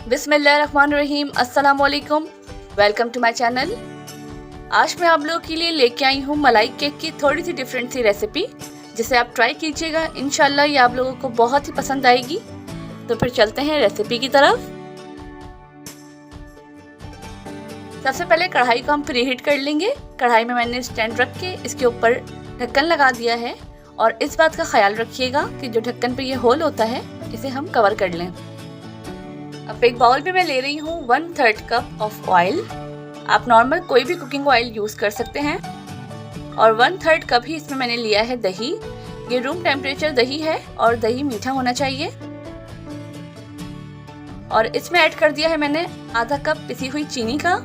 बिस्मिल्लाहिर्रहमानिर्रहीम, अस्सलाम वालेकुम, वेलकम टू माय चैनल। आज मैं आप लोगों के लिए लेके आई हूँ मलाई केक की थोड़ी सी डिफरेंट सी रेसिपी, जिसे आप ट्राई कीजिएगा। इंशाल्लाह ये आप लोगों को बहुत ही पसंद आएगी। तो फिर चलते हैं रेसिपी की तरफ। सबसे पहले कढ़ाई को हम प्रीहीट कर लेंगे। कढ़ाई में मैंने स्टैंड रख के इसके ऊपर ढक्कन लगा दिया है, और इस बात का ख्याल रखिएगा कि जो ढक्कन पे ये होल होता है इसे हम कवर कर लें। अब एक बाउल में मैं ले रही हूँ 1/3 कप ऑफ ऑयल। आप नॉर्मल कोई भी कुकिंग ऑयल यूज़ कर सकते हैं। और 1/3 कप ही इसमें मैंने लिया है दही। ये रूम टेम्परेचर दही है और दही मीठा होना चाहिए। और इसमें ऐड कर दिया है मैंने आधा कप पिसी हुई चीनी का।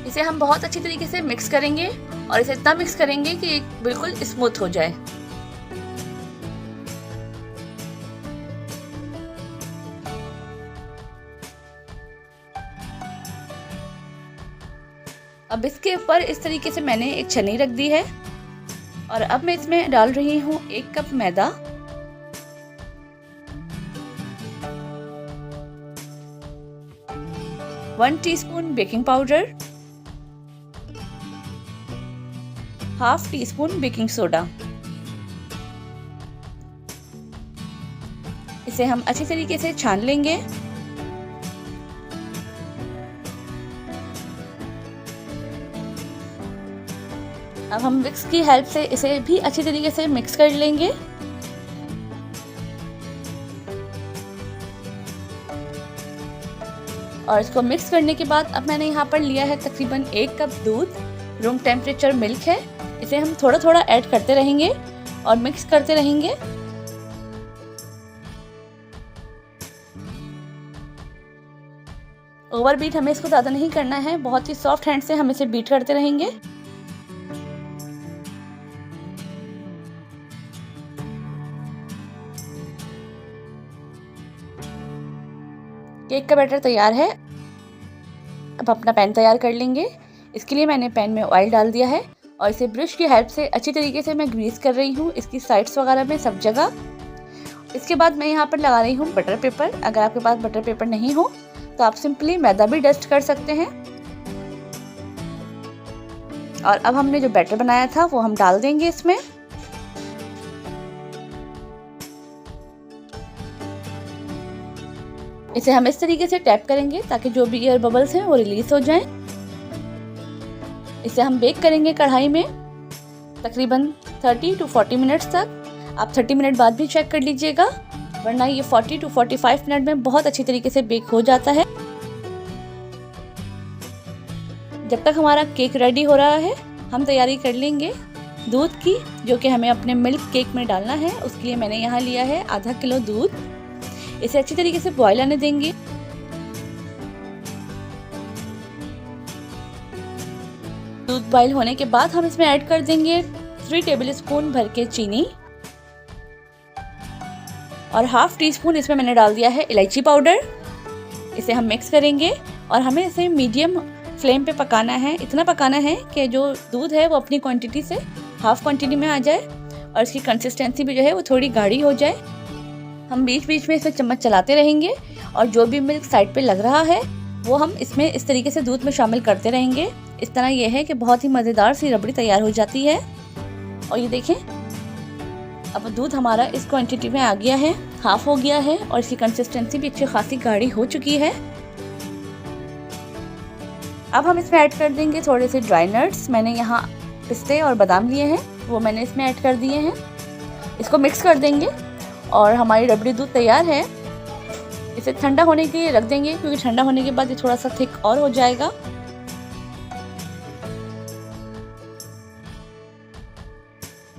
इसे हम बहुत अच्छी तरीके से मिक्स करेंगे, और इसे इतना मिक्स करेंगे कि बिल्कुल स्मूथ हो जाए। अब इसके ऊपर इस तरीके से मैंने एक छन्नी रख दी है, और अब मैं इसमें डाल रही हूँ 1 कप मैदा, 1 teaspoon baking powder, 1/2 teaspoon baking soda. इसे हम अच्छी तरीके से छान लेंगे। अब हम विक्स की हेल्प से इसे भी अच्छी तरीके से मिक्स कर लेंगे। और इसको मिक्स करने के बाद अब मैंने यहाँ पर लिया है तकरीबन 1 कप दूध। रूम टेम्परेचर मिल्क है। इसे हम थोड़ा थोड़ा ऐड करते रहेंगे और मिक्स करते रहेंगे। ओवर बीट हमें इसको ज़्यादा नहीं करना है, बहुत ही सॉफ्ट हैंड से हम इसे बीट करते रहेंगे। केक का बैटर तैयार है। अब अपना पैन तैयार कर लेंगे। इसके लिए मैंने पैन में ऑयल डाल दिया है, और इसे ब्रश की हेल्प से अच्छी तरीके से मैं ग्रीस कर रही हूँ, इसकी साइड्स वगैरह में सब जगह। इसके बाद मैं यहाँ पर लगा रही हूँ बटर पेपर। अगर आपके पास बटर पेपर नहीं हो तो आप सिंपली मैदा भी डस्ट कर सकते हैं। और अब हमने जो बैटर बनाया था वो हम डाल देंगे इसमें। इसे हम इस तरीके से टैप करेंगे ताकि जो भी एयर बबल्स हैं वो रिलीज हो जाएं। इसे हम बेक करेंगे कढ़ाई में तकरीबन 30 to 40 मिनट्स तक। आप 30 मिनट बाद भी चेक कर लीजिएगा, वरना ये 40 to 45 मिनट में बहुत अच्छी तरीके से बेक हो जाता है। जब तक हमारा केक रेडी हो रहा है हम तैयारी कर लेंगे दूध की, जो कि हमें अपने मिल्क केक में डालना है। उसके लिए मैंने यहाँ लिया है आधा किलो दूध। इसे अच्छी तरीके से बॉयल आने देंगे। दूध बॉयल होने के बाद हम इसमें ऐड कर देंगे 3 टेबलस्पून भर के चीनी, और 1/2 टीस्पून इसमें मैंने डाल दिया है इलायची पाउडर। इसे हम मिक्स करेंगे, और हमें इसे मीडियम फ्लेम पे पकाना है। इतना पकाना है कि जो दूध है वो अपनी क्वांटिटी से हाफ क्वांटिटी में आ जाए, और इसकी कंसिस्टेंसी भी जो है वो थोड़ी गाढ़ी हो जाए। हम बीच बीच में इसे चम्मच चलाते रहेंगे, और जो भी मिल्क साइड पे लग रहा है वो हम इसमें इस तरीके से दूध में शामिल करते रहेंगे। इस तरह ये है कि बहुत ही मज़ेदार सी रबड़ी तैयार हो जाती है। और ये देखें, अब दूध हमारा इस क्वांटिटी में आ गया है, हाफ हो गया है, और इसकी कंसिस्टेंसी भी अच्छी खासी गाढ़ी हो चुकी है। अब हम इसमें ऐड कर देंगे थोड़े से ड्राई नट्स। मैंने यहाँ पिस्ते और बादाम लिए हैं, वो मैंने इसमें ऐड कर दिए हैं। इसको मिक्स कर देंगे, और हमारी रबड़ी दूध तैयार है। इसे ठंडा होने के लिए रख देंगे, क्योंकि ठंडा होने के बाद ये थोड़ा सा थिक और हो जाएगा।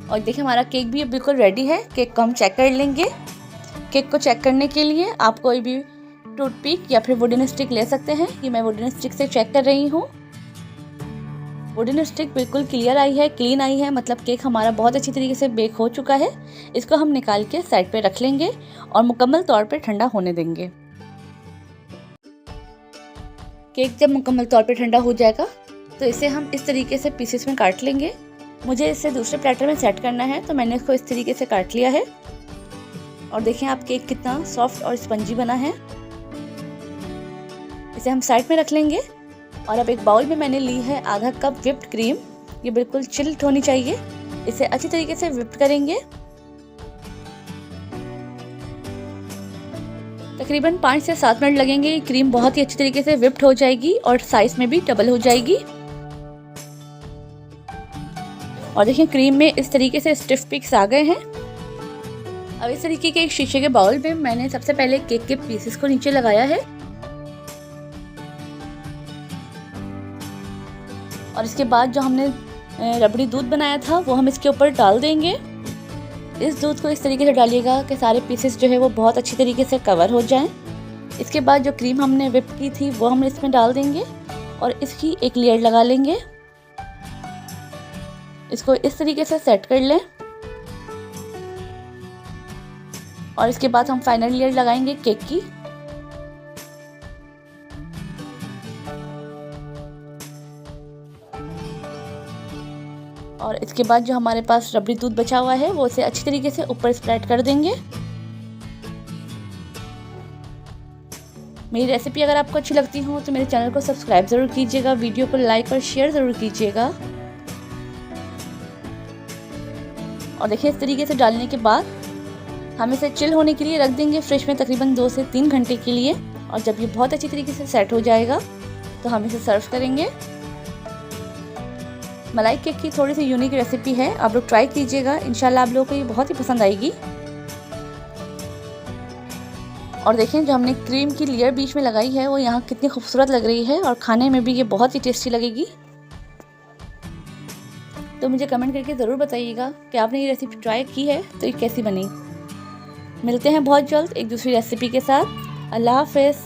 और देखिए हमारा केक भी बिल्कुल रेडी है। केक को हम चेक कर लेंगे। केक को चेक करने के लिए आप कोई भी टूथपिक या फिर वुडन स्टिक ले सकते हैं। ये मैं वुडन स्टिक से चेक कर रही हूँ। वुडन स्टिक बिल्कुल क्लियर आई है, क्लीन आई है, मतलब केक हमारा बहुत अच्छी तरीके से बेक हो चुका है। इसको हम निकाल के साइड पे रख लेंगे और मुकम्मल तौर पे ठंडा होने देंगे। केक जब मुकम्मल तौर पे ठंडा हो जाएगा तो इसे हम इस तरीके से पीसेस में काट लेंगे। मुझे इसे दूसरे प्लेटर में सेट करना है तो मैंने इसको इस तरीके से काट लिया है। और देखें आप केक कितना सॉफ्ट और स्पंजी बना है। इसे हम साइड में रख लेंगे। और अब एक बाउल में मैंने ली है आधा कप व्हिप्ड क्रीम। ये बिल्कुल चिल्ड होनी चाहिए। इसे अच्छी तरीके से व्हिप करेंगे। तकरीबन 5 से 7 मिनट लगेंगे। ये क्रीम बहुत ही अच्छी तरीके से व्हिप्ड हो जाएगी और साइज में भी डबल हो जाएगी। और देखिए क्रीम में इस तरीके से स्टिफ पिक्स आ गए हैं। अब इस तरीके के एक शीशे के बाउल में मैंने सबसे पहले केक के पीसेस को नीचे लगाया है और इसके बाद जो हमने रबड़ी दूध बनाया था वो हम इसके ऊपर डाल देंगे। इस दूध को इस तरीके से डालिएगा कि सारे पीसेस जो है वो बहुत अच्छी तरीके से कवर हो जाएं। इसके बाद जो क्रीम हमने व्हिप की थी वो हम इसमें डाल देंगे और इसकी एक लेयर लगा लेंगे। इसको इस तरीके से सेट कर लें और इसके बाद हम फाइनल लेयर लगाएंगे केक की। और इसके बाद जो हमारे पास रबड़ी दूध बचा हुआ है वो इसे अच्छी तरीके से ऊपर स्प्रेड कर देंगे। मेरी रेसिपी अगर आपको अच्छी लगती हो तो मेरे चैनल को सब्सक्राइब ज़रूर कीजिएगा, वीडियो को लाइक और शेयर ज़रूर कीजिएगा। और देखिए इस तरीके से डालने के बाद हम इसे चिल होने के लिए रख देंगे फ्रिज में तकरीबन 2 से 3 घंटे के लिए। और जब ये बहुत अच्छी तरीके से सेट हो जाएगा तो हम इसे सर्व करेंगे। मलाई केक की थोड़ी सी यूनिक रेसिपी है, आप लोग ट्राई कीजिएगा। इंशाल्लाह आप लोगों को ये बहुत ही पसंद आएगी। और देखें जो हमने क्रीम की लेयर बीच में लगाई है वो यहाँ कितनी खूबसूरत लग रही है और खाने में भी ये बहुत ही टेस्टी लगेगी। तो मुझे कमेंट करके ज़रूर बताइएगा कि आपने ये रेसिपी ट्राई की है तो ये कैसी बनी। मिलते हैं बहुत जल्द एक दूसरी रेसिपी के साथ। अल्लाह हाफ़िज़।